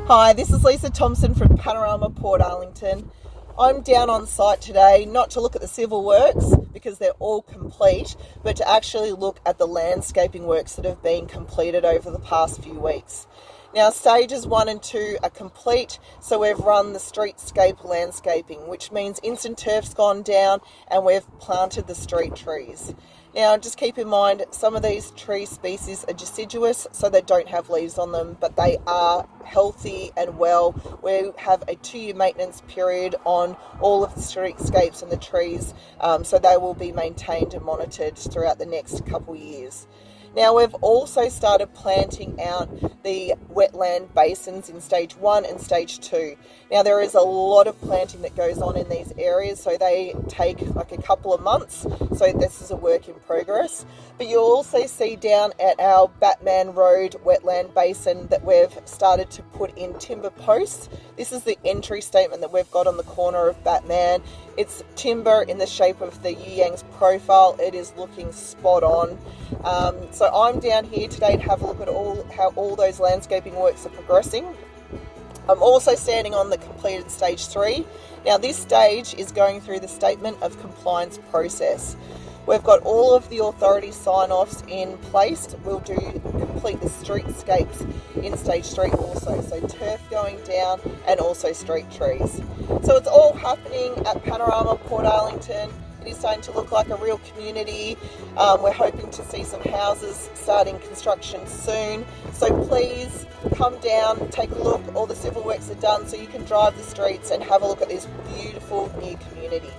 Hi, this is Lisa Thompson from Panorama Portarlington. I'm down on site today not to look at the civil works because they're all complete, but to actually look at the landscaping works that have been completed over the past few weeks. Now, stages 1 and 2 are complete, so we've run the streetscape landscaping, which means instant turf's gone down and we've planted the street trees. Now, just keep in mind, some of these tree species are deciduous, so they don't have leaves on them, but they are healthy and well. We have a 2-year maintenance period on all of the streetscapes and the trees, so they will be maintained and monitored throughout the next couple years. Now, we've also started planting out the wetland basins in stage 1 and stage 2. Now, there is a lot of planting that goes on in these areas, so they take like a couple of months, so this is a work in progress. But you'll also see down at our Batman Road wetland basin that we've started to put in timber posts. This is the entry statement that we've got on the corner of Batman. It's timber in the shape of the Yang's profile. It is looking spot on. So I'm down here today to have a look at how all those landscaping works are progressing. I'm also standing on the completed stage 3. Now, this stage is going through the statement of compliance process. We've got all of the authority sign-offs in place. We'll complete the streetscapes in stage 3 also. So turf going down and also street trees. So it's all happening at Panorama Portarlington. It is starting to look like a real community. We're hoping to see some houses starting construction soon. So please come down, take a look. All the civil works are done so you can drive the streets and have a look at this beautiful new community.